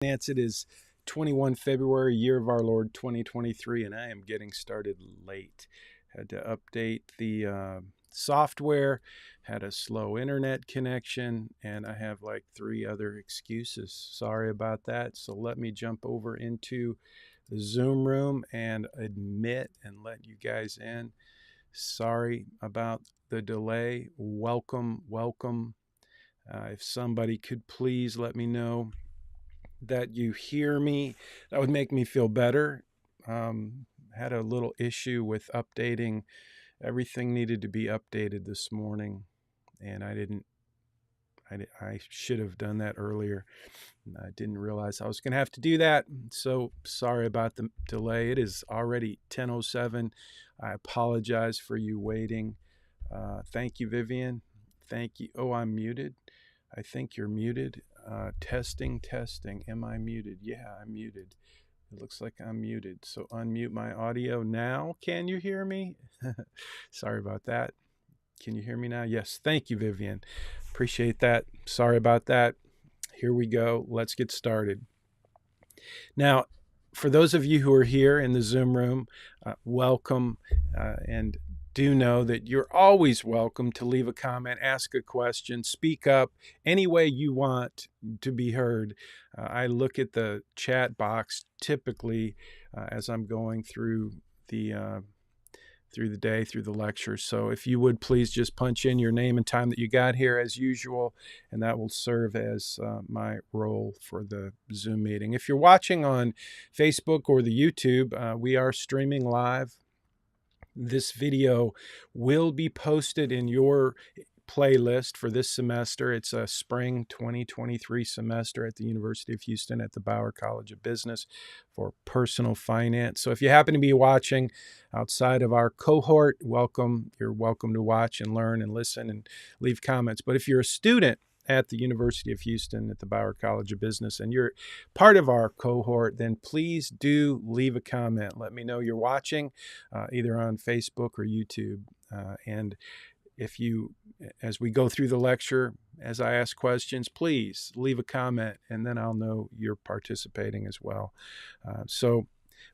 Finance. It is 21 February, year of our Lord 2023, and I am getting started late. Had to update the software, had a slow internet connection, and I have like three other excuses. Sorry about that. So let me jump over into the Zoom room and admit and let you guys in. Sorry about the delay. Welcome, welcome. If somebody could please let me know that you hear me, that would make me feel better. Had a little issue with updating. Everything needed to be updated this morning, and I didn't. I should have done that earlier. I didn't realize I was going to have to do that. So sorry about the delay. It is already 10:07. I apologize for you waiting. Thank you, Vivian. Thank you. Oh, I'm muted. I think you're muted. Testing, testing. Am I muted? Yeah, I'm muted. It looks like I'm muted. So unmute my audio now. Can you hear me? Sorry about that. Can you hear me now? Yes. Thank you, Vivian. Appreciate that. Sorry about that. Here we go. Let's get started. Now, for those of you who are here in the Zoom room, welcome. And do know that you're always welcome to leave a comment, ask a question, speak up any way you want to be heard. I look at the chat box typically as I'm going through the day, through the lecture. So if you would please just punch in your name and time that you got here as usual, and that will serve as my role for the Zoom meeting. If you're watching on Facebook or the YouTube, we are streaming live. This video will be posted in your playlist for this semester. It's a spring 2023 semester at the University of Houston at the Bauer College of Business for personal finance. So if you happen to be watching outside of our cohort, welcome. You're welcome to watch and learn and listen and leave comments. But if you're a student at the University of Houston at the Bauer College of Business and you're part of our cohort, then please do leave a comment. Let me know you're watching either on Facebook or YouTube. And if you, as we go through the lecture, as I ask questions, please leave a comment and then I'll know you're participating as well. So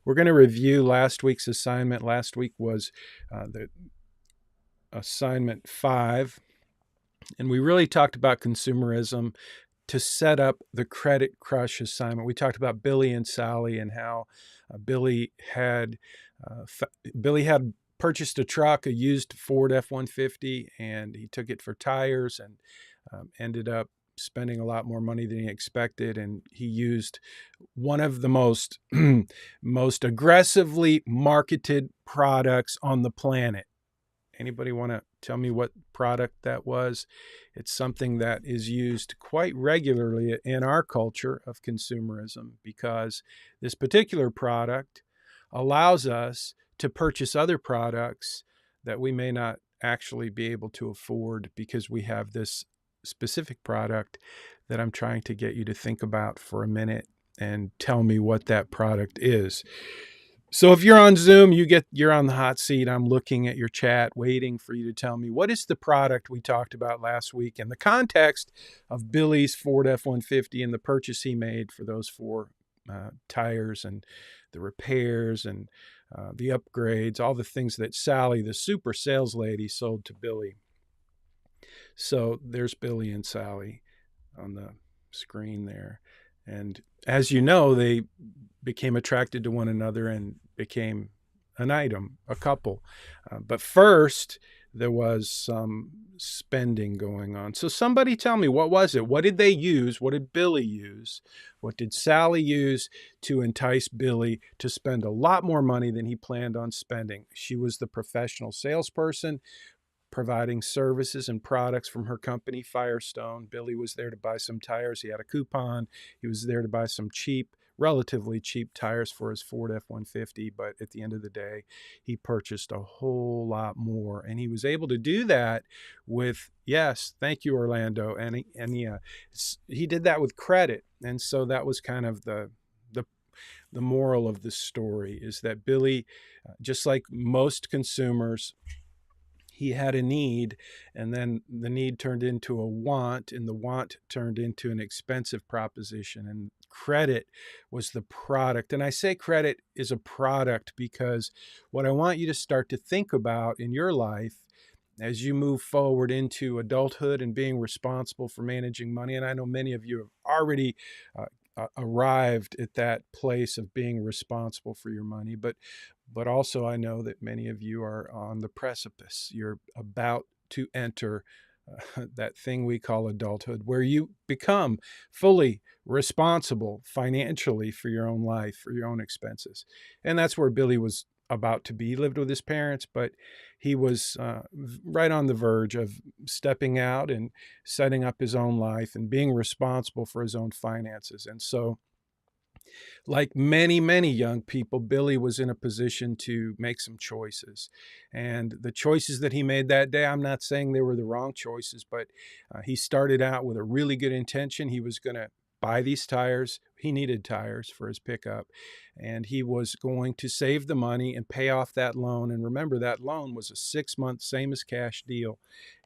we're going to review last week's assignment. Last week was the assignment 5. And we really talked about consumerism to set up the Credit Crush assignment. We talked about Billy and Sally and how Billy had purchased a truck, a used Ford F-150, and he took it for tires and ended up spending a lot more money than he expected. And he used one of the most aggressively marketed products on the planet. Anybody want to tell me what product that was? It's something that is used quite regularly in our culture of consumerism because this particular product allows us to purchase other products that we may not actually be able to afford because we have this specific product that I'm trying to get you to think about for a minute and tell me what that product is. So if you're on Zoom, you're on the hot seat. I'm looking at your chat, waiting for you to tell me what is the product we talked about last week in the context of Billy's Ford F-150 and the purchase he made for those 4 tires and the repairs and the upgrades, all the things that Sally, the super sales lady, sold to Billy. So there's Billy and Sally on the screen there. And as you know, they became attracted to one another and became an item, a couple. But first, there was some spending going on. So somebody tell me, what was it? What did they use? What did Billy use? What did Sally use to entice Billy to spend a lot more money than he planned on spending? She was the professional salesperson providing services and products from her company, Firestone. Billy was there to buy some tires. He had a coupon. He was there to buy some relatively cheap tires for his Ford F-150. But at the end of the day, he purchased a whole lot more. And he was able to do that with, yes, thank you, Orlando. And he did that with credit. And so that was kind of the moral of the story, is that Billy, just like most consumers, he had a need, and then the need turned into a want, and the want turned into an expensive proposition. And credit was the product. And I say credit is a product because what I want you to start to think about in your life as you move forward into adulthood and being responsible for managing money, and I know many of you have already arrived at that place of being responsible for your money, but also I know that many of you are on the precipice. You're about to enter that thing we call adulthood, where you become fully responsible financially for your own life, for your own expenses. And that's where Billy was about to be. He lived with his parents, but he was right on the verge of stepping out and setting up his own life and being responsible for his own finances. And so, like many, many young people, Billy was in a position to make some choices. And the choices that he made that day, I'm not saying they were the wrong choices, but he started out with a really good intention. He was going to buy these tires. He needed tires for his pickup. And he was going to save the money and pay off that loan. And remember, that loan was a 6-month, same as cash deal.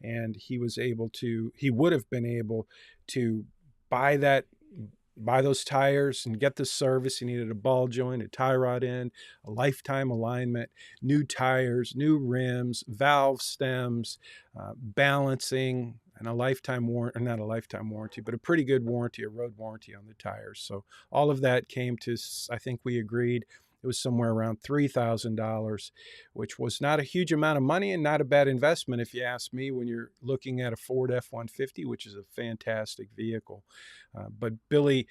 And he would have been able to buy those tires and get the service. He needed a ball joint, a tie rod end, a lifetime alignment, new tires, new rims, valve stems, balancing, and a lifetime warranty, not a lifetime warranty, but a pretty good warranty, a road warranty on the tires. So all of that came to, I think we agreed, it was somewhere around $3,000, which was not a huge amount of money and not a bad investment, if you ask me, when you're looking at a Ford F-150, which is a fantastic vehicle. But Billy,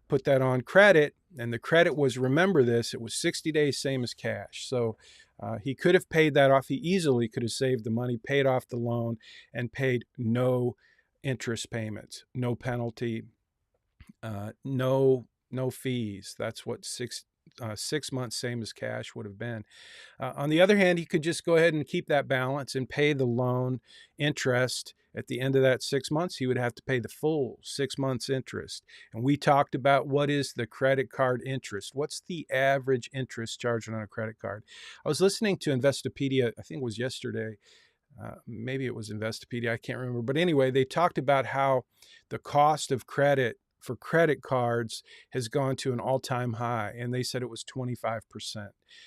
put that on credit, and the credit was, remember this, it was 60 days, same as cash. So he could have paid that off. He easily could have saved the money, paid off the loan, and paid no interest payments, no penalty, no fees. That's what 6 months, same as cash, would have been. On the other hand, he could just go ahead and keep that balance and pay the loan interest. At the end of that 6 months, he would have to pay the full 6 months interest. And we talked about what is the credit card interest. What's the average interest charged on a credit card? I was listening to Investopedia, I think it was yesterday. Maybe it was Investopedia, I can't remember. But anyway, they talked about how the cost of credit for credit cards has gone to an all-time high, and they said it was 25%.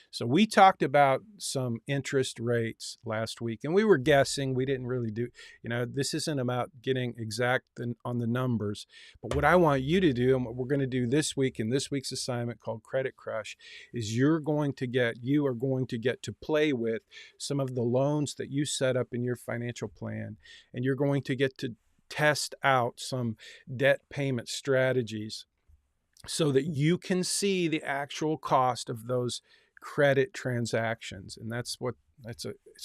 So we talked about some interest rates last week, and we were guessing. We didn't really do, this isn't about getting exact on the numbers, but what I want you to do, and what we're going to do this week in this week's assignment called Credit Crush, is you are going to get to play with some of the loans that you set up in your financial plan, and you're going to get to test out some debt payment strategies so that you can see the actual cost of those credit transactions. And it's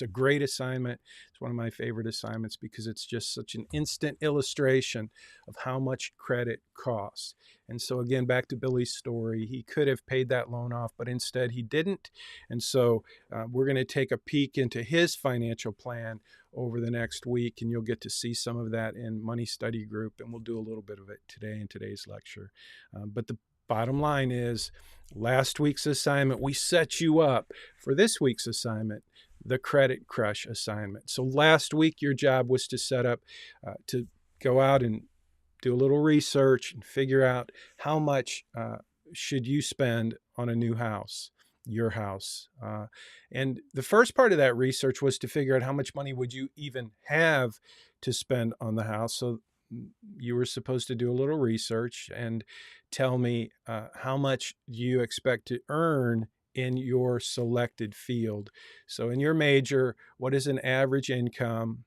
a great assignment. It's one of my favorite assignments because it's just such an instant illustration of how much credit costs. And so again, back to Billy's story, he could have paid that loan off, but instead he didn't. And so we're going to take a peek into his financial plan over the next week, and you'll get to see some of that in Money Study Group, and we'll do a little bit of it today in today's lecture. But the bottom line is, last week's assignment, we set you up for this week's assignment, the Credit Crush assignment. So last week, your job was to set up, to go out and do a little research and figure out how much should you spend on a new house, your house. And the first part of that research was to figure out how much money would you even have to spend on the house. So you were supposed to do a little research and tell me how much you expect to earn in your selected field. So in your major, what is an average income?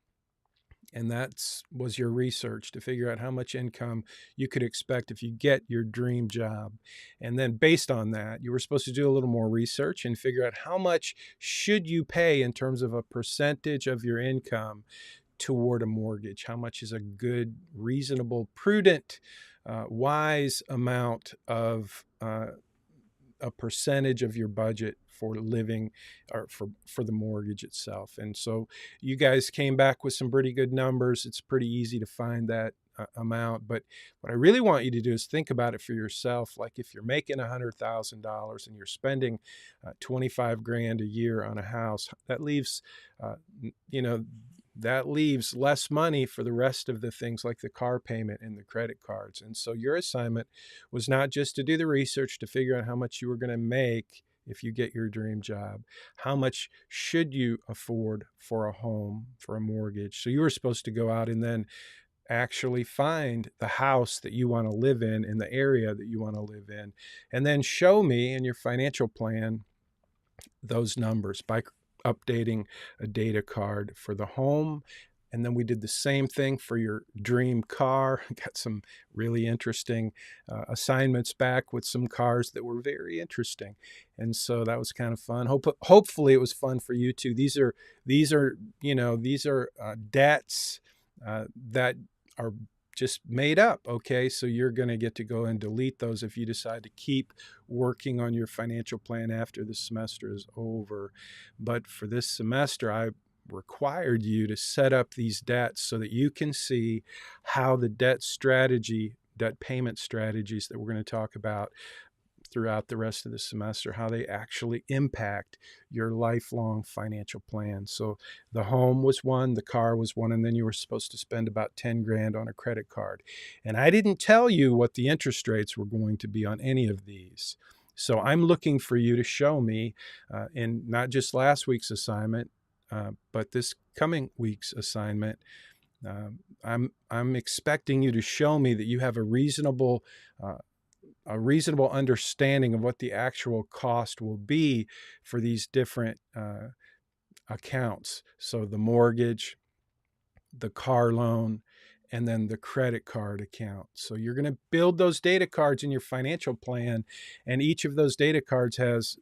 And that was your research to figure out how much income you could expect if you get your dream job. And then based on that, you were supposed to do a little more research and figure out how much should you pay in terms of a percentage of your income toward a mortgage. How much is a good, reasonable, prudent, wise amount of a percentage of your budget for living or for the mortgage itself. And so you guys came back with some pretty good numbers. It's pretty easy to find that amount. But what I really want you to do is think about it for yourself. Like if you're making $100,000 and you're spending 25 grand a year on a house, that leaves, that leaves less money for the rest of the things like the car payment and the credit cards. And so your assignment was not just to do the research to figure out how much you were going to make if you get your dream job, how much should you afford for a home, for a mortgage. So you were supposed to go out and then actually find the house that you want to live in the area that you want to live in, and then show me in your financial plan those numbers by updating a data card for the home. And then we did the same thing for your dream car. Got some really interesting assignments back with some cars that were very interesting, and so that was kind of fun. Hopefully, it was fun for you too. These are debts that are just made up. Okay, so you're going to get to go and delete those if you decide to keep working on your financial plan after the semester is over. But for this semester, I required you to set up these debts so that you can see how the debt payment strategies that we're going to talk about throughout the rest of the semester, how they actually impact your lifelong financial plan. So the home was one, the car was one, and then you were supposed to spend about 10 grand on a credit card. And I didn't tell you what the interest rates were going to be on any of these. So I'm looking for you to show me in not just last week's assignment, but this coming week's assignment. I'm expecting you to show me that you have a reasonable understanding of what the actual cost will be for these different accounts. So the mortgage, the car loan, and then the credit card account. So you're going to build those data cards in your financial plan, and each of those data cards has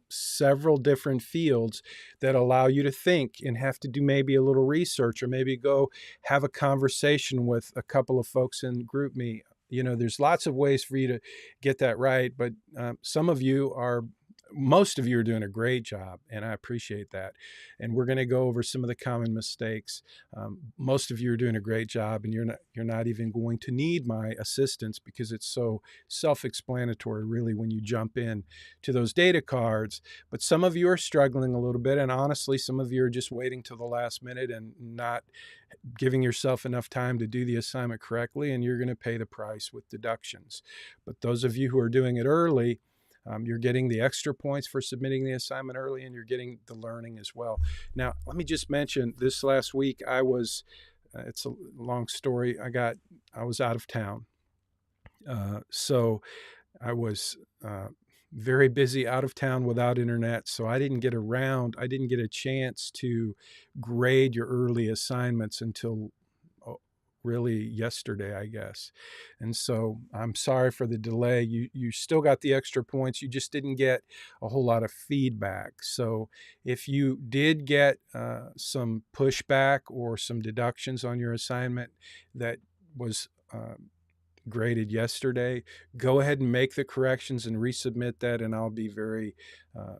several different fields that allow you to think and have to do maybe a little research, or maybe go have a conversation with a couple of folks in GroupMe. There's lots of ways for you to get that right, but most of you are doing a great job, and I appreciate that. And we're going to go over some of the common mistakes. Most of you are doing a great job, and you're not even going to need my assistance because it's so self-explanatory, really, when you jump in to those data cards. But some of you are struggling a little bit, and honestly, some of you are just waiting till the last minute and not giving yourself enough time to do the assignment correctly, and you're going to pay the price with deductions. But those of you who are doing it early, you're getting the extra points for submitting the assignment early, and you're getting the learning as well. Now, let me just mention this last week, it's a long story. I was out of town. So I was very busy out of town without internet. So I didn't get a chance to grade your early assignments until really yesterday, I guess. And so I'm sorry for the delay. You still got the extra points. You just didn't get a whole lot of feedback. So if you did get some pushback or some deductions on your assignment that was graded yesterday, go ahead and make the corrections and resubmit that, and I'll be very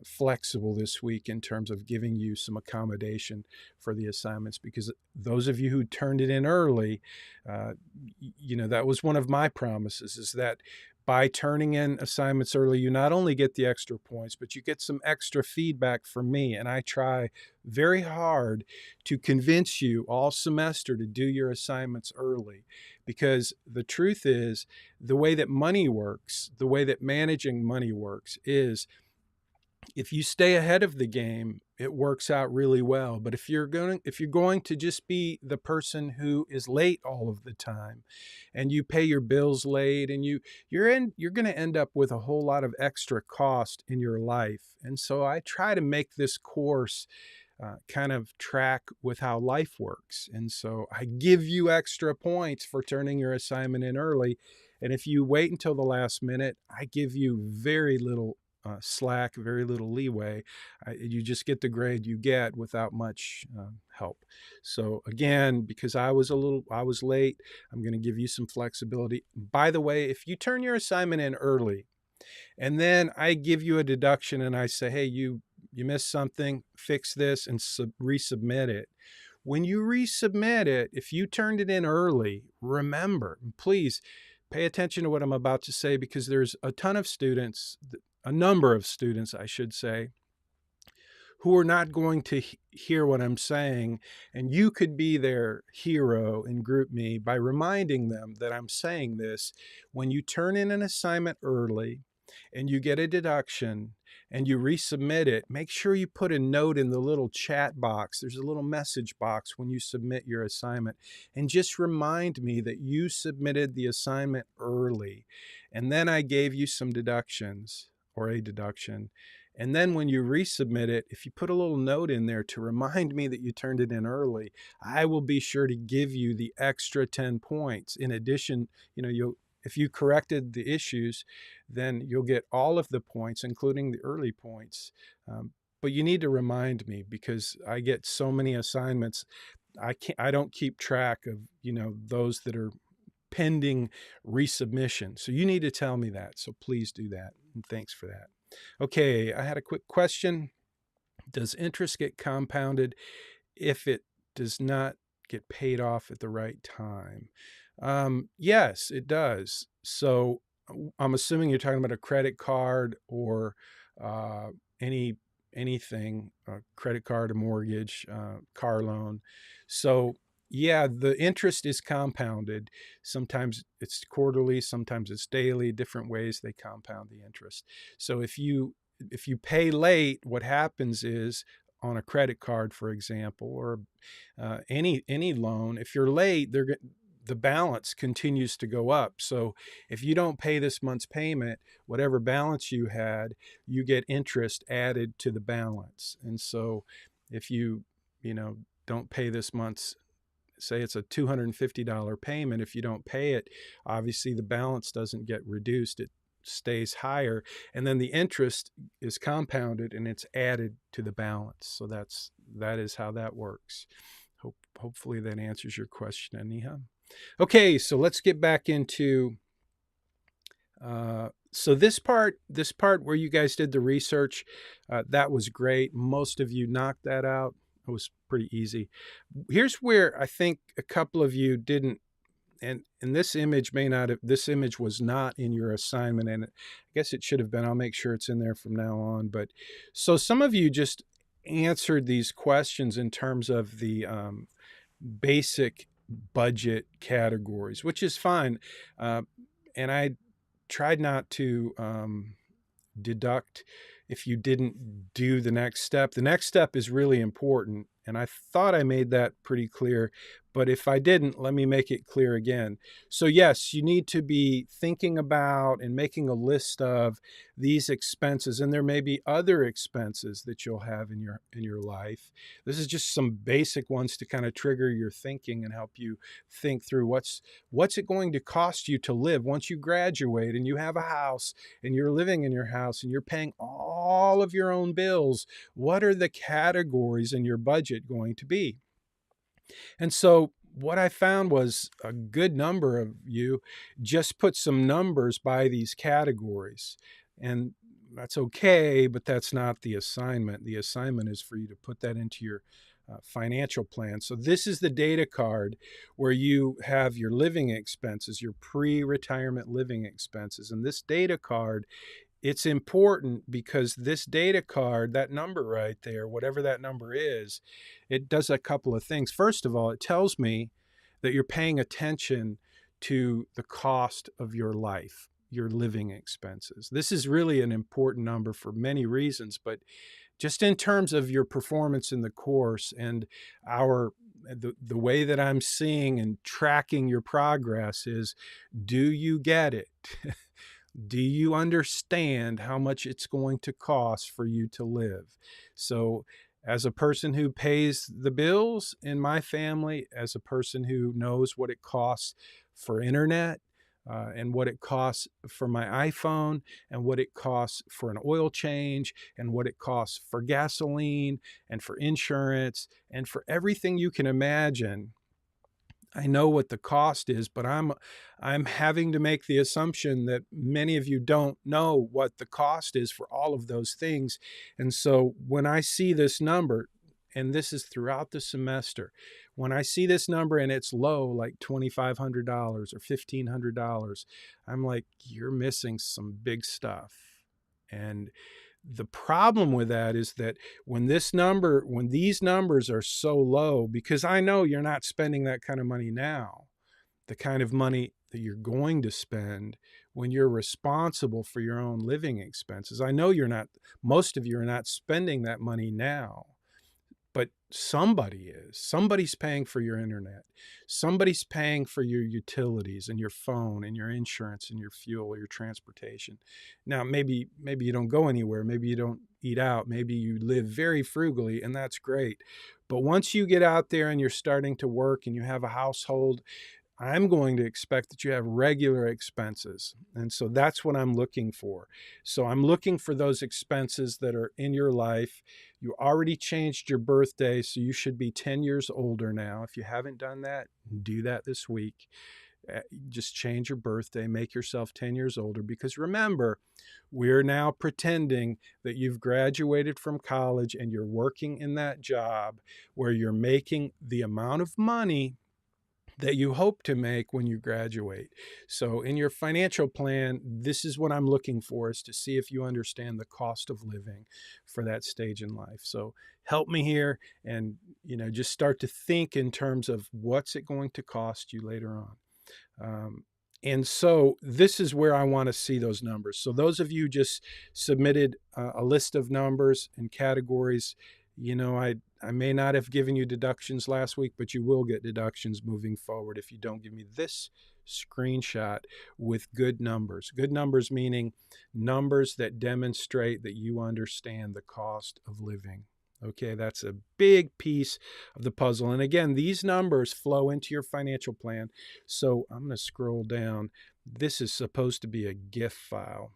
flexible this week in terms of giving you some accommodation for the assignments, because those of you who turned it in early, that was one of my promises, is that by turning in assignments early, you not only get the extra points, but you get some extra feedback from me. And I try very hard to convince you all semester to do your assignments early, because the truth is, the way that money works, the way that managing money works, is if you stay ahead of the game, it works out really well. But if you're going to just be the person who is late all of the time, and you pay your bills late, and you're going to end up with a whole lot of extra cost in your life. And so I try to make this course kind of track with how life works. And so I give you extra points for turning your assignment in early. And if you wait until the last minute, I give you very little slack, very little leeway. You just get the grade you get without much help. So again, because I was late, I'm going to give you some flexibility. By the way, if you turn your assignment in early, and then I give you a deduction and I say, hey, you missed something, fix this and resubmit it. When you resubmit it, if you turned it in early, remember, please pay attention to what I'm about to say, because there's a number of students, I should say, who are not going to hear what I'm saying. And you could be their hero in GroupMe by reminding them that I'm saying this. When you turn in an assignment early and you get a deduction and you resubmit it, make sure you put a note in the little chat box. There's a little message box when you submit your assignment, and just remind me that you submitted the assignment early. And then I gave you some deductions or a deduction. And then when you resubmit it, if you put a little note in there to remind me that you turned it in early, I will be sure to give you the extra 10 points. In addition, if you corrected the issues, then you'll get all of the points, including the early points. But you need to remind me, because I get so many assignments. I don't keep track of, those that are pending resubmission. So you need to tell me that. So please do that. And thanks for that. Okay, I had a quick question. Does interest get compounded if it does not get paid off at the right time? Yes, it does. So I'm assuming you're talking about a credit card or anything, a credit card, a mortgage, car loan. So yeah, the interest is compounded. Sometimes it's quarterly, sometimes it's daily, different ways they compound the interest. So if you pay late, what happens is, on a credit card, for example, or any loan, if you're late, the balance continues to go up. So if you don't pay this month's payment, whatever balance you had, you get interest added to the balance. And so if you don't pay this month's, say it's a $250 payment, if you don't pay it, obviously the balance doesn't get reduced, it stays higher, and then the interest is compounded and it's added to the balance. So that is how that works. Hopefully that answers your question, Aniha. Okay, so let's get back into so this part where you guys did the research, that was great. Most of you knocked that out. It was pretty easy. Here's where I think a couple of you didn't, and this image this image was not in your assignment, and I guess it should have been. I'll make sure it's in there from now on. But so some of you just answered these questions in terms of the basic budget categories, which is fine. And I tried not to deduct if you didn't do the next step. The next step is really important, and I thought I made that pretty clear, but if I didn't, let me make it clear again. So yes, you need to be thinking about and making a list of these expenses, and there may be other expenses that you'll have in your life. This is just some basic ones to kind of trigger your thinking and help you think through what's it going to cost you to live once you graduate and you have a house and you're living in your house and you're paying all of your own bills. What are the categories in your budget going to be? And so what I found was a good number of you just put some numbers by these categories. And that's okay, but that's not the assignment. The assignment is for you to put that into your financial plan. So this is the data card where you have your living expenses, your pre-retirement living expenses. And this data card, it's important because this data card, that number right there, whatever that number is, it does a couple of things. First of all, it tells me that you're paying attention to the cost of your life, your living expenses. This is really an important number for many reasons, but just in terms of your performance in the course and the way that I'm seeing and tracking your progress is, do you get it? Do you understand how much it's going to cost for you to live? So as a person who pays the bills in my family, as a person who knows what it costs for internet, and what it costs for my iPhone, and what it costs for an oil change, and what it costs for gasoline, and for insurance, and for everything you can imagine, I know what the cost is, but I'm having to make the assumption that many of you don't know what the cost is for all of those things. And so when I see this number, and this is throughout the semester, when I see this number and it's low, like $2,500 or $1,500, I'm like, you're missing some big stuff. And The problem with that is that when these numbers are so low, because I know you're not spending that kind of money now, the kind of money that you're going to spend when you're responsible for your own living expenses. I know most of you are not spending that money now, but somebody is. Somebody's paying for your internet. Somebody's paying for your utilities and your phone and your insurance and your fuel or your transportation. Now, maybe you don't go anywhere. Maybe you don't eat out. Maybe you live very frugally, and that's great. But once you get out there and you're starting to work and you have a household, I'm going to expect that you have regular expenses. And so that's what I'm looking for. So I'm looking for those expenses that are in your life. You already changed your birthday, so you should be 10 years older now. If you haven't done that, do that this week. Just change your birthday, make yourself 10 years older, because remember, we're now pretending that you've graduated from college and you're working in that job where you're making the amount of money that you hope to make when you graduate. So in your financial plan, this is what I'm looking for, is to see if you understand the cost of living for that stage in life. So help me here, and just start to think in terms of what's it going to cost you later on. And so this is where I want to see those numbers. So those of you just submitted a list of numbers and categories. I may not have given you deductions last week, but you will get deductions moving forward if you don't give me this screenshot with good numbers. Good numbers meaning numbers that demonstrate that you understand the cost of living. Okay, that's a big piece of the puzzle. And again, these numbers flow into your financial plan. So I'm going to scroll down. This is supposed to be a GIF file.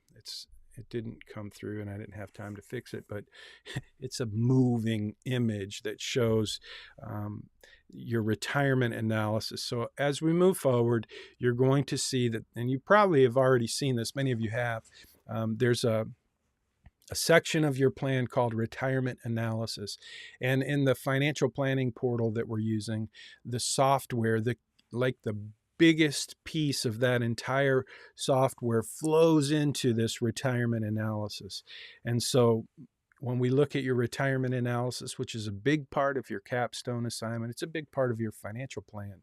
It didn't come through and I didn't have time to fix it, but it's a moving image that shows your retirement analysis. So as we move forward, you're going to see that, and you probably have already seen this, many of you have, there's a section of your plan called retirement analysis. And in the financial planning portal that we're using, the software, the biggest piece of that entire software flows into this retirement analysis. And so when we look at your retirement analysis, which is a big part of your capstone assignment, it's a big part of your financial plan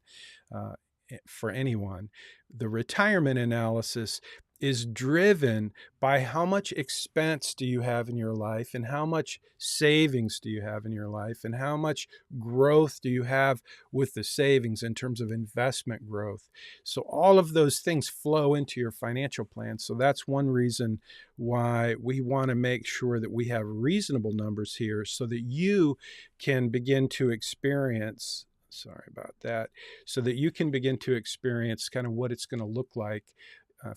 for anyone. The retirement analysis is driven by how much expense do you have in your life, and how much savings do you have in your life, and how much growth do you have with the savings in terms of investment growth. So all of those things flow into your financial plan. So that's one reason why we want to make sure that we have reasonable numbers here so that you can begin to experience so that you can begin to experience kind of what it's going to look like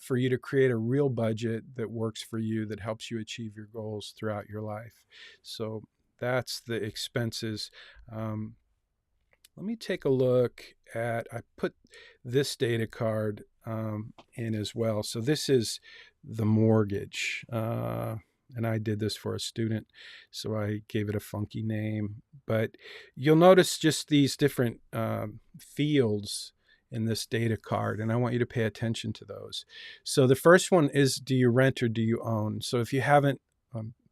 for you to create a real budget that works for you, that helps you achieve your goals throughout your life. So that's the expenses. Let me take a look I put this data card in as well. So this is the mortgage. And I did this for a student, so I gave it a funky name. But you'll notice just these different fields in this data card, and I want you to pay attention to those. So the first one is, do you rent or do you own? So if you haven't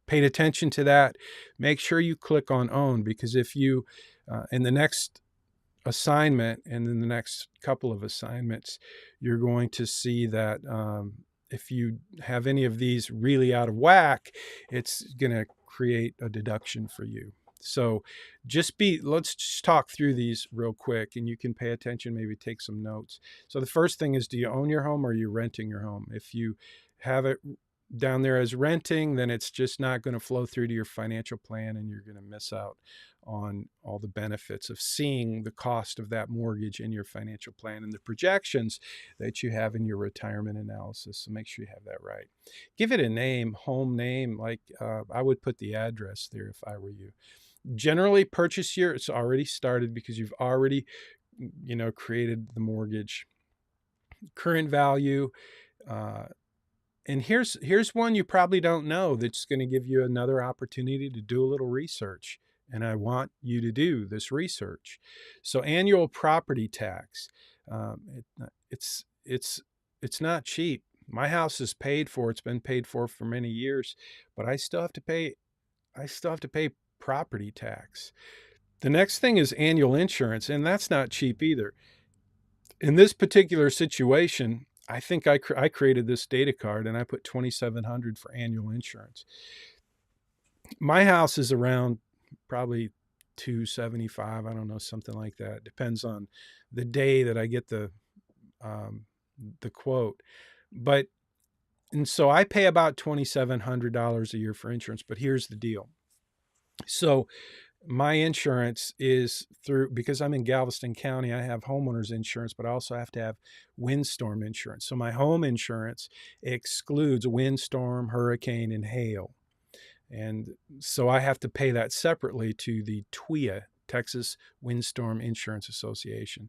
paid attention to that, make sure you click on own, because if you, in the next assignment and in the next couple of assignments, you're going to see that if you have any of these really out of whack, it's going to create a deduction for you. So let's just talk through these real quick, and you can pay attention, maybe take some notes. So the first thing is, do you own your home or are you renting your home? If you have it down there as renting, then it's just not going to flow through to your financial plan, and you're going to miss out on all the benefits of seeing the cost of that mortgage in your financial plan and the projections that you have in your retirement analysis. So make sure you have that right. Give it a name, home name, like I would put the address there if I were you. Generally, purchase year, it's already started because you've already, created the mortgage. Current value, and here's one you probably don't know that's going to give you another opportunity to do a little research. And I want you to do this research. So annual property tax, it's not cheap. My house is paid for. It's been paid for many years, but I still have to pay property tax. The next thing is annual insurance, and that's not cheap either. In this particular situation, I think I created this data card and I put $2,700 for annual insurance. My house is around probably 275, I don't know, something like that. Depends on the day that I get the quote. But and so I pay about $2,700 a year for insurance, but here's the deal. So my insurance is through, because I'm in Galveston County, I have homeowners insurance, but I also have to have windstorm insurance. So my home insurance excludes windstorm, hurricane, and hail. And so I have to pay that separately to the TWIA, Texas Windstorm Insurance Association.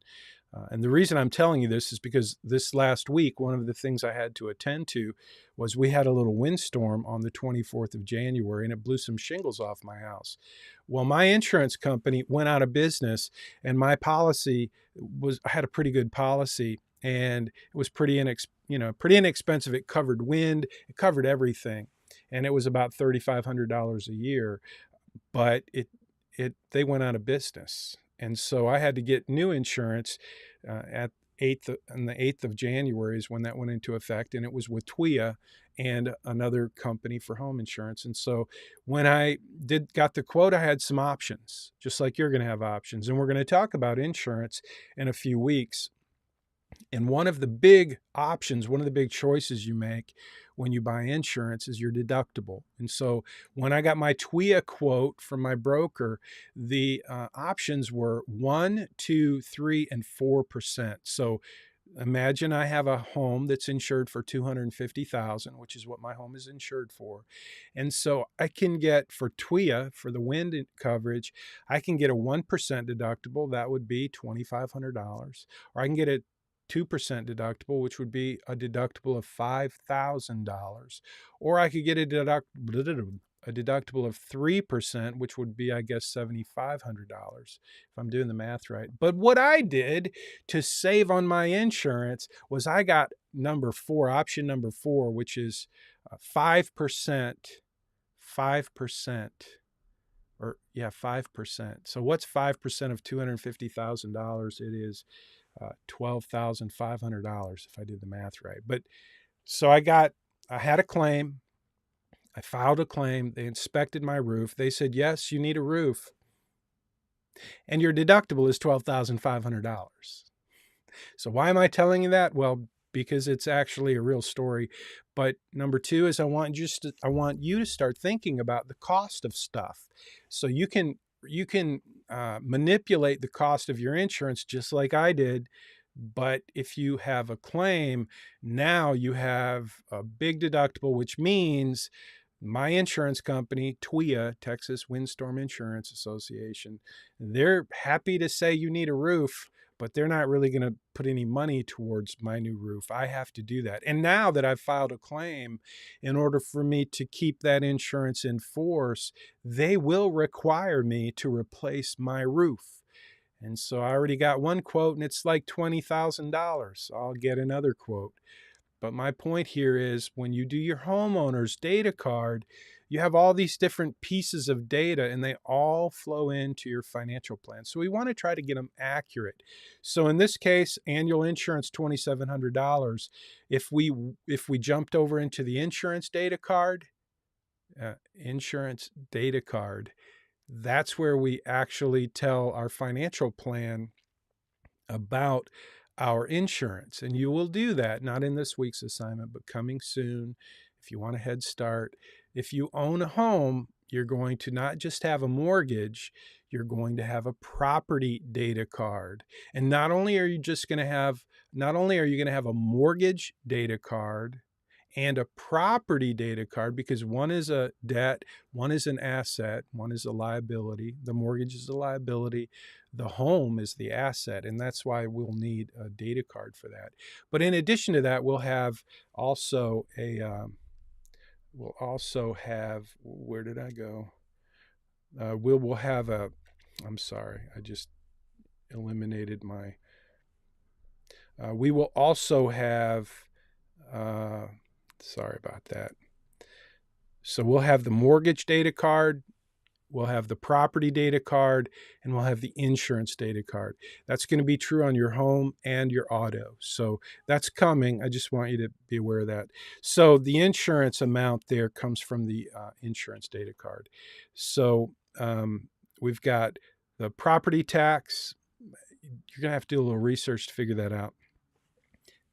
And the reason I'm telling you this is because this last week, one of the things I had to attend to was we had a little windstorm on the 24th of January, and it blew some shingles off my house. Well, my insurance company went out of business, and my policy I had a pretty good policy, and it was pretty inexpensive. It covered wind, it covered everything, and it was about $3,500 a year. But they went out of business. And so I had to get new insurance on the 8th of January is when that went into effect. And it was with TWIA and another company for home insurance. And so when I got the quote, I had some options, just like you're going to have options. And we're going to talk about insurance in a few weeks. And one of the big options, one of the big choices you make when you buy insurance is your deductible. And so when I got my TWIA quote from my broker, the options were 1, 2, 3, and 4%. So imagine I have a home that's insured for $250,000, which is what my home is insured for. And so I can get, for TWIA, for the wind coverage, I can get a 1% deductible. That would be $2,500. Or I can get a 2% deductible, which would be a deductible of $5,000. Or I could get a deductible of 3%, which would be, I guess, $7,500, if I'm doing the math right. But what I did to save on my insurance was I got option number 4, which is 5%. 5%. Or, yeah, 5%. So what's 5% of $250,000? It is $12,500 if I did the math right. But so I had a claim. I filed a claim. They inspected my roof. They said, yes, you need a roof. And your deductible is $12,500. So why am I telling you that? Well, because it's actually a real story. But number 2 is I want you to start thinking about the cost of stuff. So you can manipulate the cost of your insurance just like I did. But if you have a claim, now you have a big deductible, which means my insurance company, TWIA, Texas Windstorm Insurance Association, they're happy to say you need a roof, but they're not really going to put any money towards my new roof. I have to do that. And now that I've filed a claim, in order for me to keep that insurance in force, they will require me to replace my roof. And so I already got one quote, and it's like $20,000. I'll get another quote. But my point here is when you do your homeowner's data card, you have all these different pieces of data and they all flow into your financial plan. So we want to try to get them accurate. So in this case, annual insurance, $2,700. If we jumped over into the insurance data card, that's where we actually tell our financial plan about our insurance. And you will do that, not in this week's assignment, but coming soon. If you want a head start, if you own a home, you're going to not just have a mortgage, you're going to have a property data card. And not only are you going to have a mortgage data card and a property data card, because one is a debt, one is an asset, one is a liability. The mortgage is a liability. The home is the asset, and that's why we'll need a data card for that. But in addition to that, we'll also have, where did I go? We'll have I'm sorry, I just eliminated my, we will also have Sorry about that. So we'll have the mortgage data card, we'll have the property data card, and we'll have the insurance data card. That's going to be true on your home and your auto. So that's coming. I just want you to be aware of that. So the insurance amount there comes from the insurance data card. So we've got the property tax. You're going to have to do a little research to figure that out.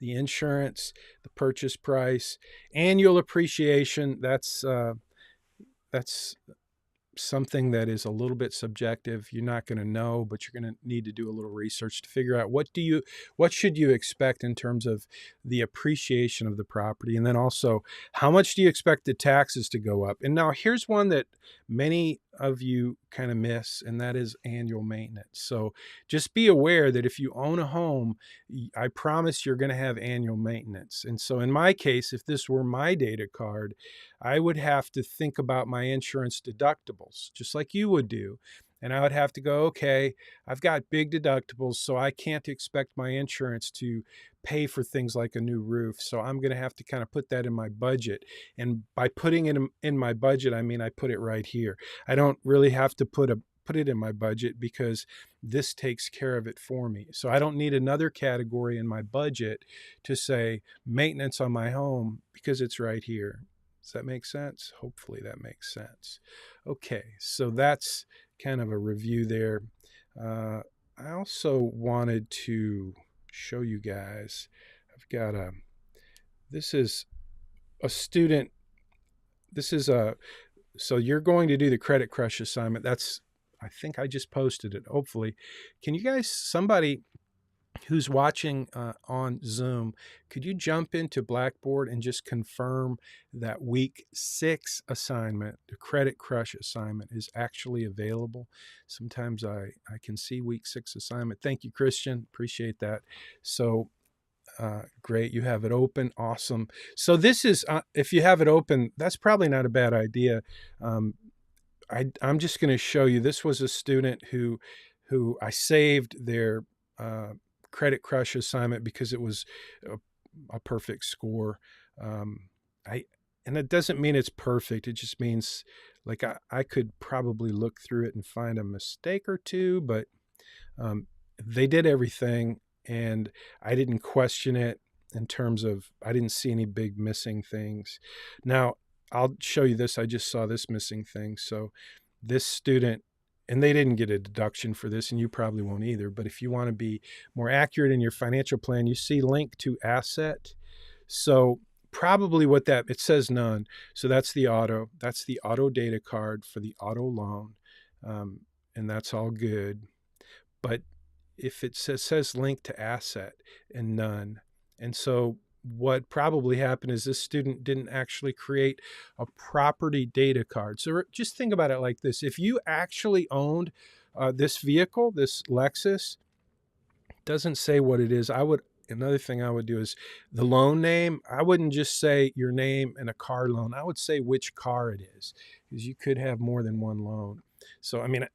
The insurance, the purchase price, annual appreciation. That's something that is a little bit subjective. You're not going to know, but you're going to need to do a little research to figure out what should you expect in terms of the appreciation of the property, and then also how much do you expect the taxes to go up. And now here's one that many of you kind of miss, and that is annual maintenance. So just be aware that if you own a home, I promise you're going to have annual maintenance. And so in my case, if this were my data card, I would have to think about my insurance deductibles, just like you would do. And I would have to go, okay, I've got big deductibles, so I can't expect my insurance to pay for things like a new roof. So I'm going to have to kind of put that in my budget. And by putting it in my budget, I mean I put it right here. I don't really have to put it in my budget because this takes care of it for me. So I don't need another category in my budget to say maintenance on my home because it's right here. Does that make sense? Hopefully that makes sense. Okay, so that's kind of a review there. I also wanted to show you guys, I've got this is a student, so you're going to do the Credit Crush assignment. I think I just posted it, hopefully. Can you guys, somebody who's watching on Zoom, could you jump into Blackboard and just confirm that week 6 assignment, the Credit Crush assignment, is actually available? Sometimes I can see week 6 assignment. Thank you, Christian. Appreciate that. So great. You have it open. Awesome. So this is, if you have it open, that's probably not a bad idea. I'm just going to show you, this was a student who I saved their Credit Crush assignment because it was a perfect score. And it doesn't mean it's perfect. It just means like I could probably look through it and find a mistake or two, but they did everything and I didn't question it in terms of, I didn't see any big missing things. Now I'll show you this. I just saw this missing thing. So this student, and they didn't get a deduction for this, and you probably won't either. But if you want to be more accurate in your financial plan, you see link to asset. So probably it says none. So that's the auto data card for the auto loan. And that's all good. But if it says link to asset and none. And so what probably happened is this student didn't actually create a property data card. So just think about it like this. If you actually owned this vehicle, this Lexus, doesn't say what it is. Another thing I would do is the loan name. I wouldn't just say your name and a car loan. I would say which car it is, because you could have more than one loan. So, I mean,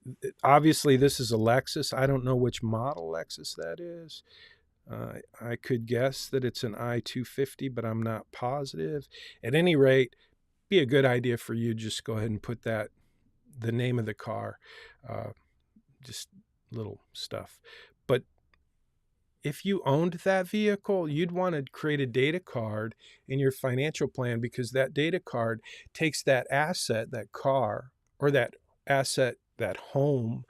obviously this is a Lexus. I don't know which model Lexus that is. I could guess that it's an I-250, but I'm not positive. At any rate, be a good idea for you. Just go ahead and put the name of the car, just little stuff. But if you owned that vehicle, you'd want to create a data card in your financial plan, because that data card takes that asset, that car, or that asset, that home,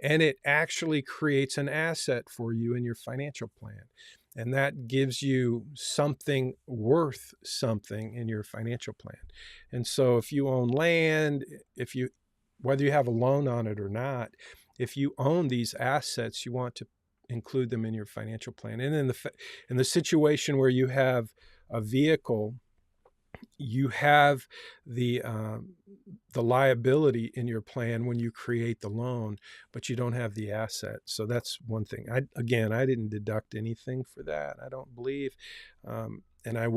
and it actually creates an asset for you in your financial plan. And that gives you something worth something in your financial plan. And so if you own land, whether you have a loan on it or not, if you own these assets, you want to include them in your financial plan. And in the situation where you have a vehicle, you have the liability in your plan when you create the loan, but you don't have the asset. So that's one thing. I didn't deduct anything for that, I don't believe, and I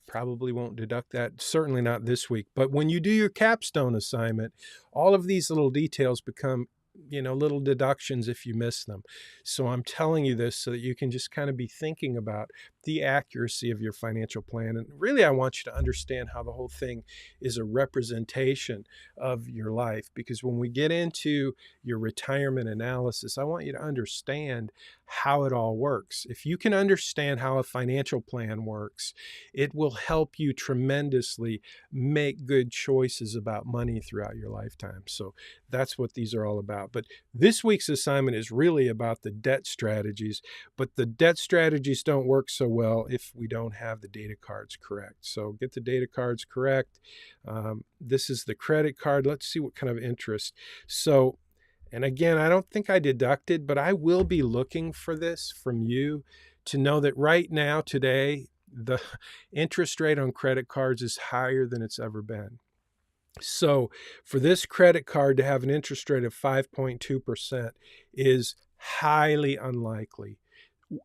probably won't deduct that, certainly not this week. But when you do your capstone assignment, all of these little details become little deductions if you miss them. So I'm telling you this so that you can just kind of be thinking about the accuracy of your financial plan. And really, I want you to understand how the whole thing is a representation of your life. Because when we get into your retirement analysis, I want you to understand how it all works. If you can understand how a financial plan works, it will help you tremendously make good choices about money throughout your lifetime. So that's what these are all about. But this week's assignment is really about the debt strategies, but the debt strategies don't work so well if we don't have the data cards correct. So get the data cards correct. This is the credit card. Let's see what kind of interest. So, and again, I don't think I deducted, but I will be looking for this from you to know that right now, today, the interest rate on credit cards is higher than it's ever been. So for this credit card to have an interest rate of 5.2% is highly unlikely,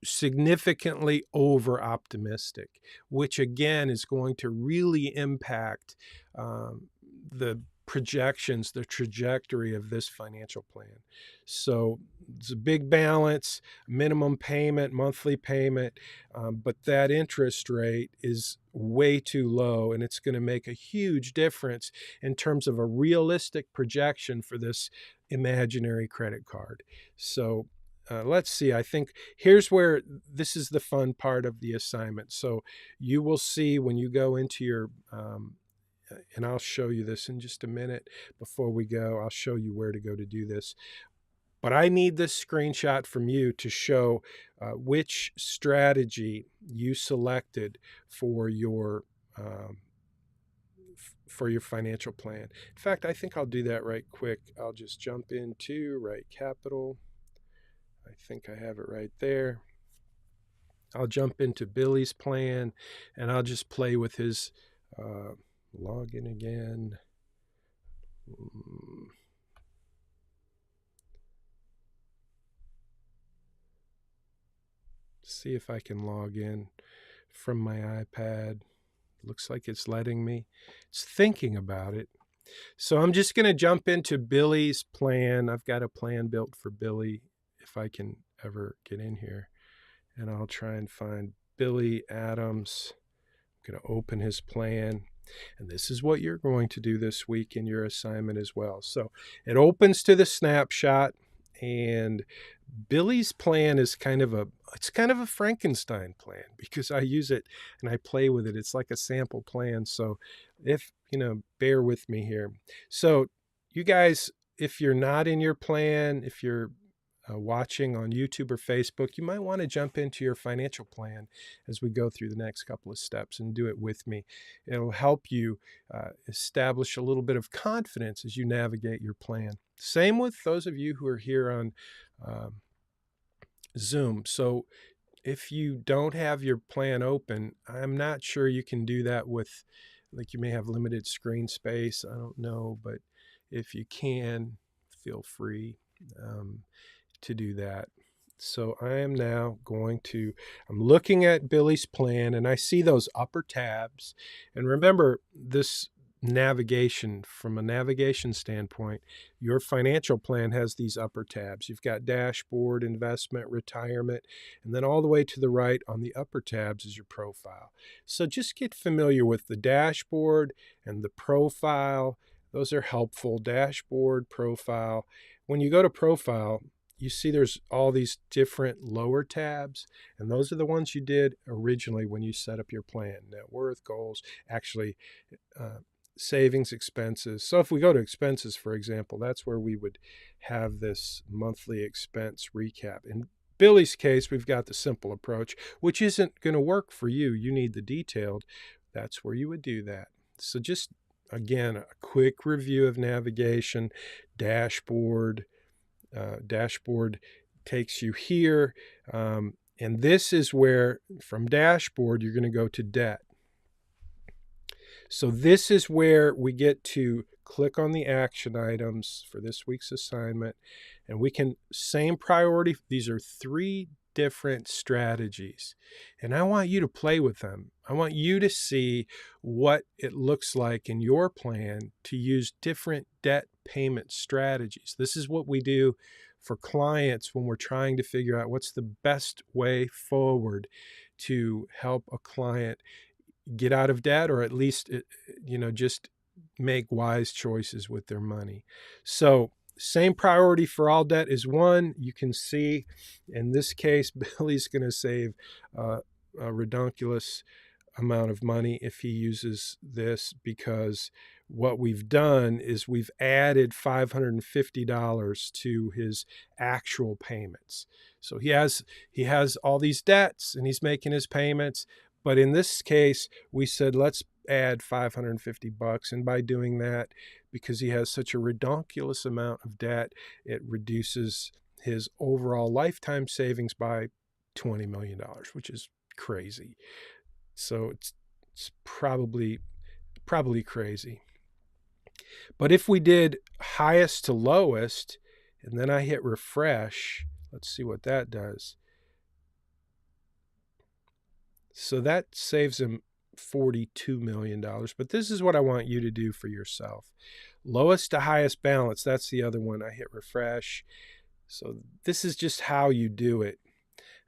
significantly over optimistic, which again is going to really impact the projections, the trajectory of this financial plan. So it's a big balance, minimum payment, monthly payment, but that interest rate is way too low, and it's going to make a huge difference in terms of a realistic projection for this imaginary credit card. So let's see, I think here's where this is the fun part of the assignment. So you will see when you go into your and I'll show you this in just a minute. Before we go, I'll show you where to go to do this. But I need this screenshot from you to show which strategy you selected for your financial plan. In fact, I think I'll do that right quick. I'll just jump into Right Capital. I think I have it right there. I'll jump into Billy's plan, and I'll just play with his login again. See if I can log in from my iPad. Looks like it's letting me. It's thinking about it. So I'm just going to jump into Billy's plan. I've got a plan built for Billy if I can ever get in here. And I'll try and find Billy Adams. I'm going to open his plan. And this is what you're going to do this week in your assignment as well. So it opens to the snapshot, and Billy's plan is kind of a Frankenstein plan because I use it and I play with it. It's like a sample plan. So if, bear with me here. So you guys, if you're not in your plan, if you're watching on YouTube or Facebook, you might want to jump into your financial plan as we go through the next couple of steps and do it with me. It'll help you establish a little bit of confidence as you navigate your plan. Same with those of you who are here on Zoom. So if you don't have your plan open, I'm not sure you can do that with, like, you may have limited screen space. I don't know, but if you can, feel free to do that. So I am now I'm looking at Billy's plan, and I see those upper tabs. And remember, this navigation, from a navigation standpoint, your financial plan has these upper tabs. You've got dashboard, investment, retirement, and then all the way to the right on the upper tabs is your profile. So just get familiar with the dashboard and the profile. Those are helpful. Dashboard, profile. When you go to profile, you see there's all these different lower tabs, and those are the ones you did originally when you set up your plan. Net worth, goals, actually savings, expenses. So if we go to expenses, for example, that's where we would have this monthly expense recap. In Billy's case, we've got the simple approach, which isn't going to work for you. You need the detailed. That's where you would do that. So just, again, a quick review of navigation, dashboard. Dashboard takes you here. And this is where, from dashboard, you're going to go to debt. So this is where we get to click on the action items for this week's assignment. And we can, same priority. These are 3 different strategies, and I want you to play with them. I want you to see what it looks like in your plan to use different debt payment strategies. This is what we do for clients when we're trying to figure out what's the best way forward to help a client get out of debt, or at least, just make wise choices with their money. So same priority for all debt is one. You can see in this case, Billy's going to save a redonkulous amount of money if he uses this, because what we've done is we've added $550 to his actual payments. So he has all these debts and he's making his payments, but in this case we said let's add $550, and by doing that, because he has such a redonkulous amount of debt, it reduces his overall lifetime savings by $20 million, which is crazy. So it's probably crazy. But if we did highest to lowest, and then I hit refresh, let's see what that does. So that saves him $42 million. But this is what I want you to do for yourself. Lowest to highest balance, that's the other one. I hit refresh. So this is just how you do it.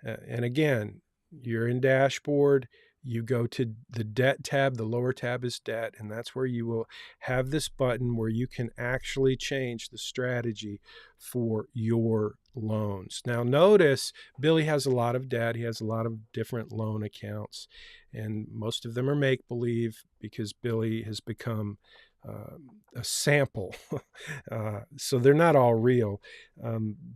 And again, you're in dashboard. You go to the debt tab, the lower tab is debt, and that's where you will have this button where you can actually change the strategy for your loans. Now notice Billy has a lot of debt. He has a lot of different loan accounts, and most of them are make-believe because Billy has become a sample. So they're not all real,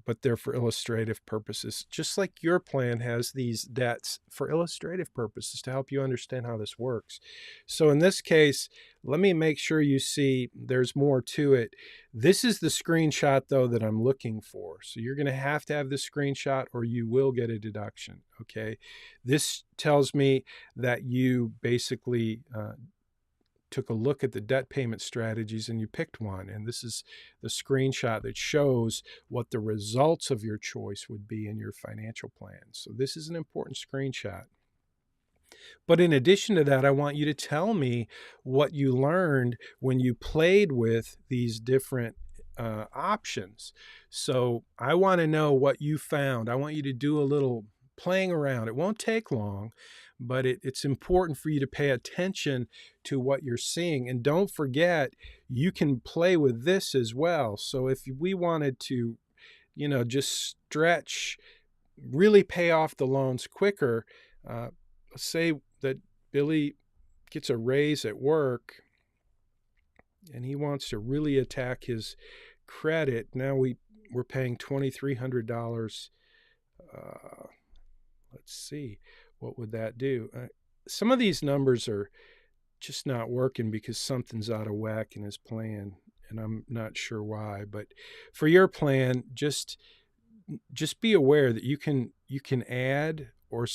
but they're for illustrative purposes. Just like your plan has these debts for illustrative purposes to help you understand how this works. So in this case, let me make sure you see there's more to it. This is the screenshot though that I'm looking for. So you're going to have this screenshot or you will get a deduction. Okay. This tells me that you basically took a look at the debt payment strategies and you picked one. And this is the screenshot that shows what the results of your choice would be in your financial plan. So this is an important screenshot. But in addition to that, I want you to tell me what you learned when you played with these different options. So I want to know what you found. I want you to do a little playing around. It won't take long, but it's important for you to pay attention to what you're seeing. And don't forget, you can play with this as well. So if we wanted to, just stretch, really pay off the loans quicker, say that Billy gets a raise at work and he wants to really attack his credit. Now we're paying $2,300. Let's see, what would that do? Some of these numbers are just not working because something's out of whack in his plan, and I'm not sure why. But for your plan, just be aware that you can add or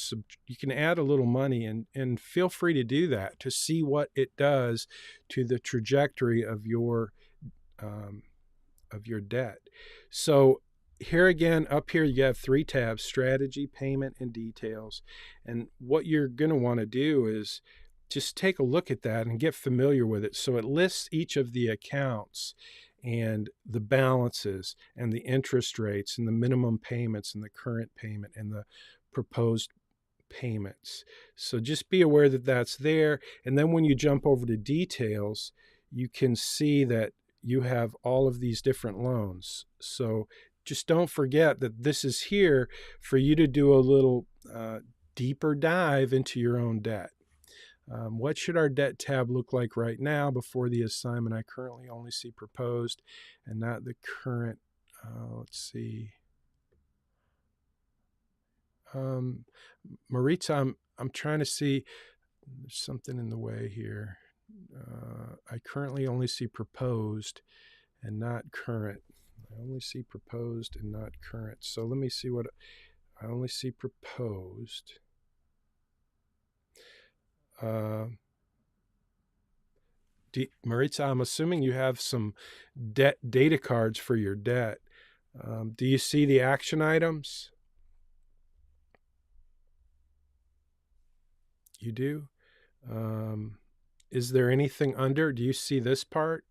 you can add a little money, and feel free to do that to see what it does to the trajectory of your debt. So here again, up here you have 3 tabs: strategy, payment, and details. And what you're going to want to do is just take a look at that and get familiar with it. So it lists each of the accounts and the balances and the interest rates and the minimum payments and the current payment and the proposed payments. So just be aware that that's there. And then when you jump over to details, you can see that you have all of these different loans. So just don't forget that this is here for you to do a little deeper dive into your own debt. What should our debt tab look like right now before the assignment? I currently only see proposed and not the current. Let's see. Maritza, I'm trying to see. There's something in the way here. I currently only see proposed and not current. I only see proposed and not current. So let me see what I only see proposed. Maritza, I'm assuming you have some data cards for your debt. Do you see the action items? You do? Is there anything under? Do you see this part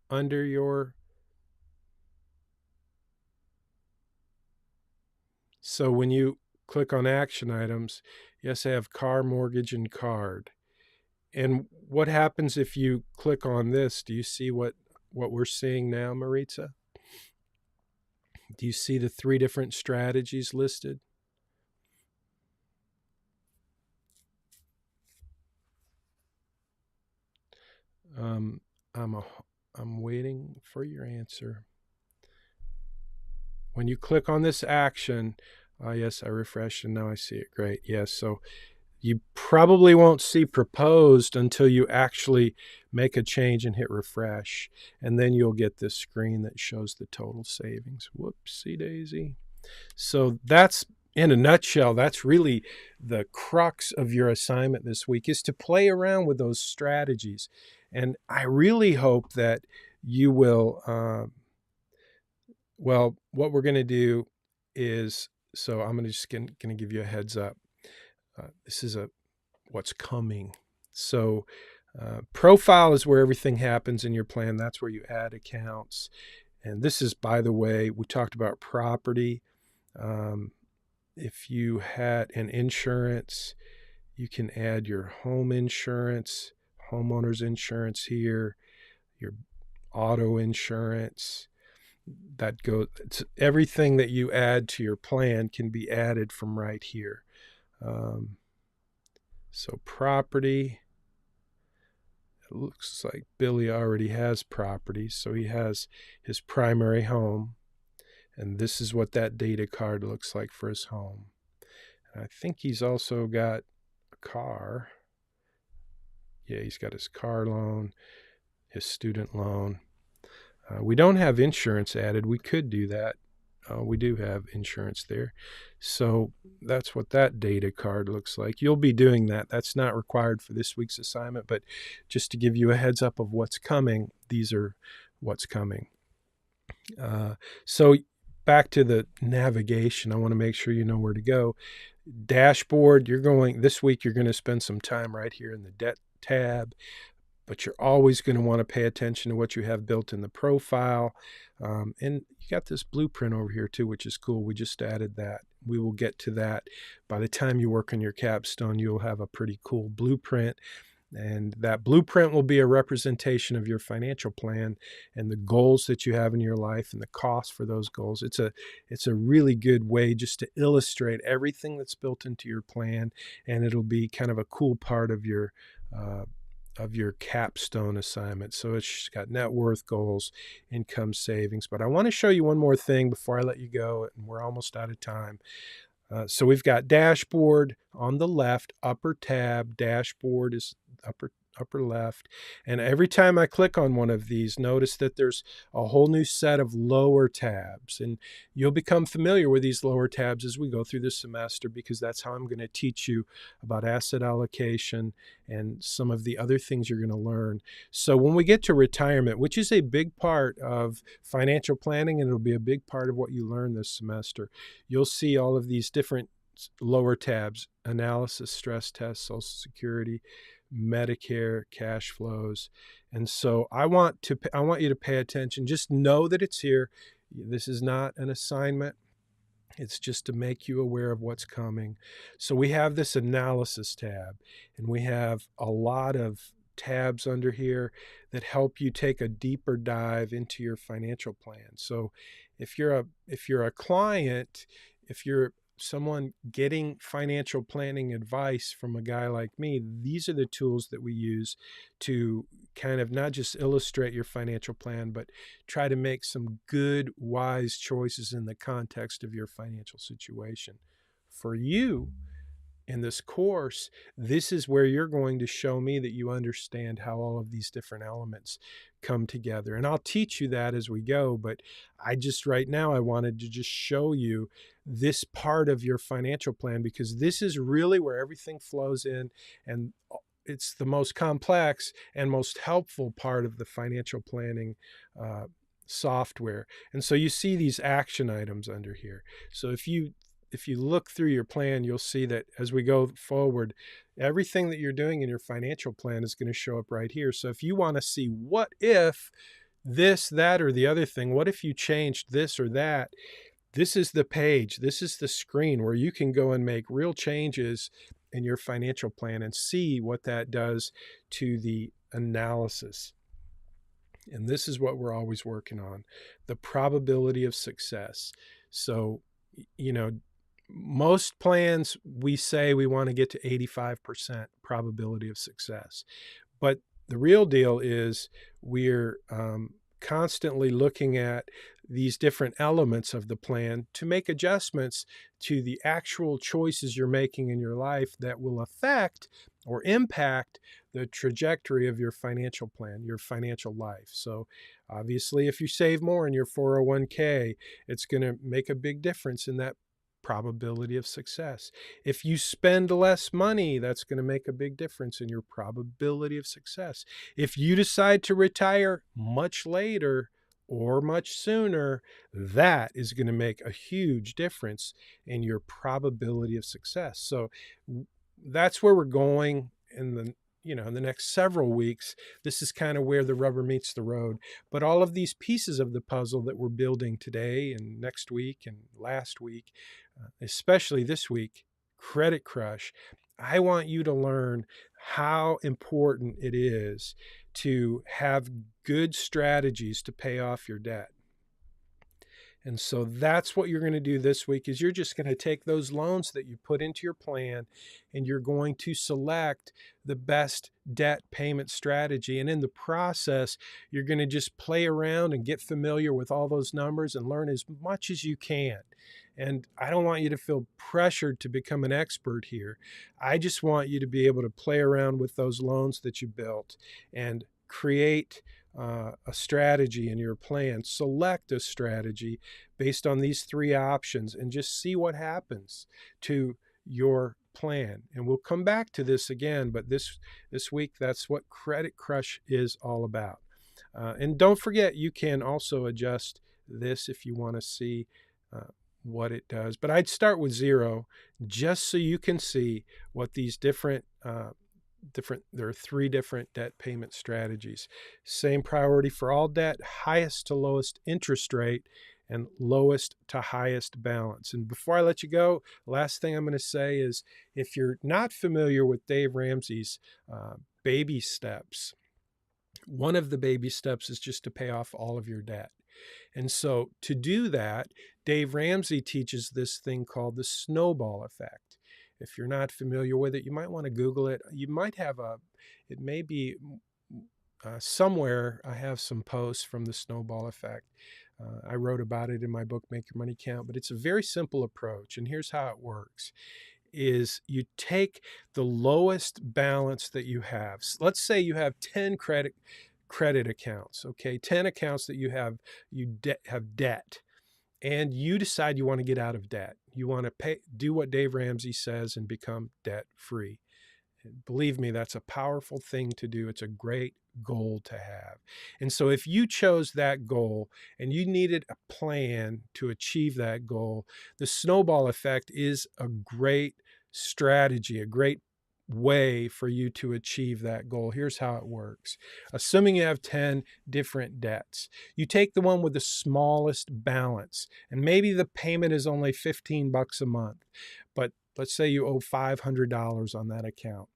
under your... So when you click on action items, yes, I have car, mortgage, and card. And what happens if you click on this? Do you see what we're seeing now, Maritza? Do you see the 3 different strategies listed? I'm waiting for your answer. When you click on this action, yes, I refreshed and now I see it. Great. Yes. So you probably won't see proposed until you actually make a change and hit refresh. And then you'll get this screen that shows the total savings. Whoopsie daisy. So that's, in a nutshell, that's really the crux of your assignment this week, is to play around with those strategies. And I really hope that you will, well, what we're going to do is, so I'm just going to give you a heads up. This is what's coming. So profile is where everything happens in your plan. That's where you add accounts. And this is, by the way, we talked about property. If you had an insurance, you can add your home insurance, homeowner's insurance here, your auto insurance. That goes, everything that you add to your plan can be added from right here. So property, it looks like Billy already has property. So he has his primary home. And this is what that data card looks like for his home. And I think he's also got a car. Yeah, he's got his car loan, his student loan. We don't have insurance added. We could do that. We do have insurance there. So that's what that data card looks like. You'll be doing that. That's not required for this week's assignment, but just to give you a heads up of what's coming, these are what's coming. So back to the navigation, I want to make sure you know where to go. Dashboard, this week you're going to spend some time right here in the debt tab, but you're always going to want to pay attention to what you have built in the profile. And you got this blueprint over here too, which is cool. We just added that. We will get to that. By the time you work on your capstone, you'll have a pretty cool blueprint. And that blueprint will be a representation of your financial plan and the goals that you have in your life and the cost for those goals. It's a really good way just to illustrate everything that's built into your plan, and it'll be kind of a cool part of your capstone assignment. So it's got net worth, goals, income, savings. But I want to show you one more thing before I let you go, and we're almost out of time. So we've got dashboard on the left, upper tab. Dashboard is upper left. And every time I click on one of these, notice that there's a whole new set of lower tabs. And you'll become familiar with these lower tabs as we go through the semester, because that's how I'm going to teach you about asset allocation and some of the other things you're going to learn. So when we get to retirement, which is a big part of financial planning, and it'll be a big part of what you learn this semester, you'll see all of these different lower tabs: analysis, stress test, Social Security, Medicare, cash flows. And so I want you to pay attention. Just know that it's here. This is not an assignment. It's just to make you aware of what's coming. So we have this analysis tab, and we have a lot of tabs under here that help you take a deeper dive into your financial plan. So if you're a client, if you're someone getting financial planning advice from a guy like me, these are the tools that we use to kind of not just illustrate your financial plan, but try to make some good, wise choices in the context of your financial situation. For you, in this course, this is where you're going to show me that you understand how all of these different elements come together. And I'll teach you that as we go, but right now I wanted to just show you this part of your financial plan, because this is really where everything flows in, and it's the most complex and most helpful part of the financial planning software. And so you see these action items under here. So if you look through your plan, you'll see that as we go forward, Everything that you're doing in your financial plan is going to show up right here. So if you want to see what if this, that, or the other thing, what if you changed this or that, this is the page, this is the screen where you can go and make real changes in your financial plan and see what that does to the analysis. And this is what we're always working on, the probability of success. So, you know, most plans, we say we want to get to 85% probability of success. But the real deal is we're constantly looking at these different elements of the plan to make adjustments to the actual choices you're making in your life that will affect or impact the trajectory of your financial plan, your financial life. So obviously, if you save more in your 401k, it's going to make a big difference in that probability of success. If you spend less money, that's going to make a big difference in your probability of success. If you decide to retire much later or much sooner, that is going to make a huge difference in your probability of success. So that's where we're going in the next several weeks. This is kind of where the rubber meets the road. But all of these pieces of the puzzle that we're building today and next week and last week, especially this week, Credit Crush, I want you to learn how important it is to have good strategies to pay off your debt. And so that's what you're going to do this week is you're just going to take those loans that you put into your plan and you're going to select the best debt payment strategy. And in the process, you're going to just play around and get familiar with all those numbers and learn as much as you can. And I don't want you to feel pressured to become an expert here. I just want you to be able to play around with those loans that you built and create a strategy in your plan. Select a strategy based on these three options and just see what happens to your plan. And we'll come back to this again, but this week, that's what Credit Crush is all about. And don't forget, you can also adjust this if you want to see what it does. But I'd start with 0 just so you can see what these there are 3 different debt payment strategies. Same priority for all debt, highest to lowest interest rate, and lowest to highest balance. And before I let you go, last thing I'm going to say is if you're not familiar with Dave Ramsey's baby steps, one of the baby steps is just to pay off all of your debt. And so to do that, Dave Ramsey teaches this thing called the snowball effect. If you're not familiar with it, you might want to Google it. You might have it may be somewhere I have some posts from the snowball effect. I wrote about it in my book, Make Your Money Count, but it's a very simple approach. And here's how it works is you take the lowest balance that you have. Let's say you have 10 credit accounts, okay? 10 accounts that you have debt. And you decide you want to get out of debt. You want to do what Dave Ramsey says and become debt free. Believe me, that's a powerful thing to do. It's a great goal to have. And so if you chose that goal and you needed a plan to achieve that goal, the snowball effect is a great strategy, a great way for you to achieve that goal. Here's how it works. Assuming you have 10 different debts, you take the one with the smallest balance, and maybe the payment is only $15 a month, but let's say you owe $500 on that account.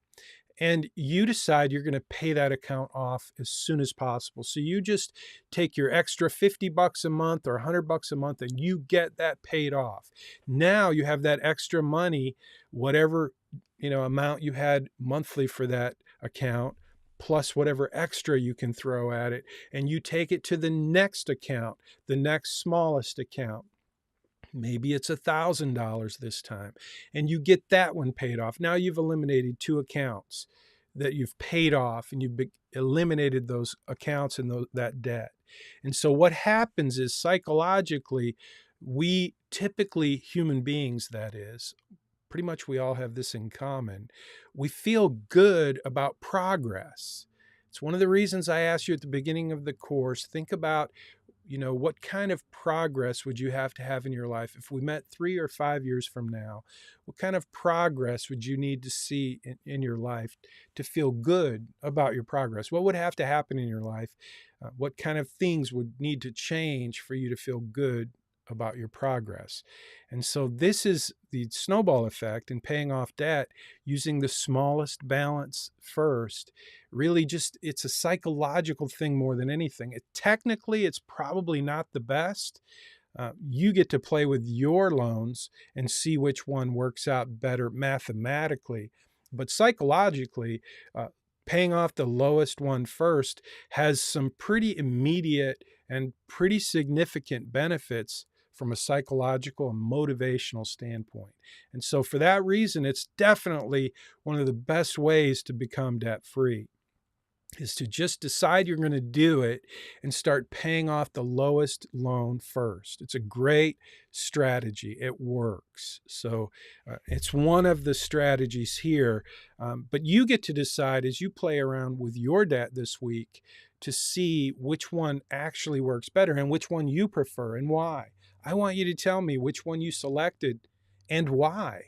And you decide you're going to pay that account off as soon as possible. So you just take your extra $50 a month or $100 a month and you get that paid off. Now you have that extra money, whatever amount you had monthly for that account, plus whatever extra you can throw at it, and you take it to the next account, the next smallest account. Maybe it's $1,000 this time, and you get that one paid off. Now you've eliminated 2 accounts that you've paid off, and you've eliminated those accounts and that debt. And so what happens is psychologically, we typically, human beings that is, pretty much we all have this in common, we feel good about progress. It's one of the reasons I asked you at the beginning of the course, think about what kind of progress would you have to have in your life? If we met 3 or 5 years from now, what kind of progress would you need to see in your life to feel good about your progress? What would have to happen in your life? What kind of things would need to change for you to feel good about your progress? And so this is the snowball effect in paying off debt using the smallest balance first. Really, just it's a psychological thing more than anything. Technically, it's probably not the best. You get to play with your loans and see which one works out better mathematically. But psychologically, paying off the lowest one first has some pretty immediate and pretty significant benefits from a psychological and motivational standpoint. And so for that reason, it's definitely one of the best ways to become debt free, is to just decide you're going to do it and start paying off the lowest loan first. It's a great strategy. It works. So it's one of the strategies here. But you get to decide as you play around with your debt this week to see which one actually works better and which one you prefer and why. I want you to tell me which one you selected and why.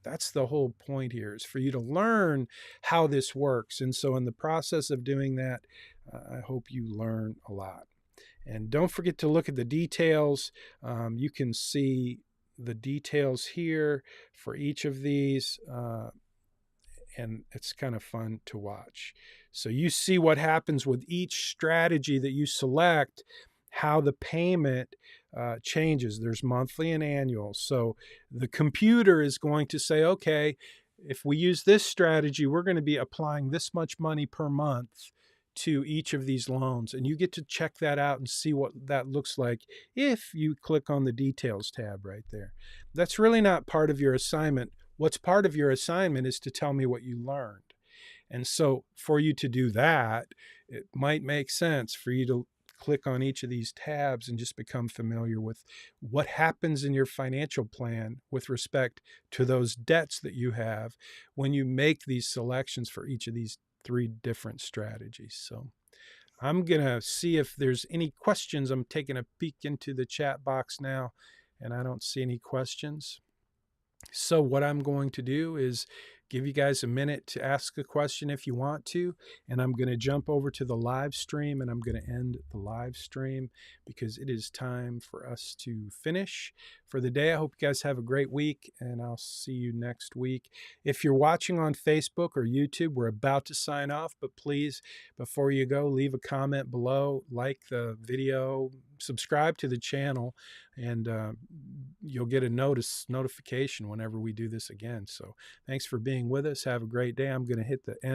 That's the whole point here, is for you to learn how this works. And so in the process of doing that, I hope you learn a lot. And don't forget to look at the details. You can see the details here for each of these, and it's kind of fun to watch. So you see what happens with each strategy that you select, how the payment changes. There's monthly and annual. So the computer is going to say, okay, if we use this strategy, we're going to be applying this much money per month to each of these loans. And you get to check that out and see what that looks like if you click on the details tab right there. That's really not part of your assignment. What's part of your assignment is to tell me what you learned. And so for you to do that, it might make sense for you to click on each of these tabs and just become familiar with what happens in your financial plan with respect to those debts that you have when you make these selections for each of these 3 different strategies. So I'm going to see if there's any questions. I'm taking a peek into the chat box now, and I don't see any questions. So what I'm going to do is give you guys a minute to ask a question if you want to, and I'm going to jump over to the live stream, and I'm going to end the live stream because it is time for us to finish for the day. I hope you guys have a great week, and I'll see you next week. If you're watching on Facebook or YouTube, we're about to sign off, but please, before you go, leave a comment below, like the video, subscribe to the channel, and you'll get a notification whenever we do this again. So thanks for being with us. Have a great day. I'm going to hit the end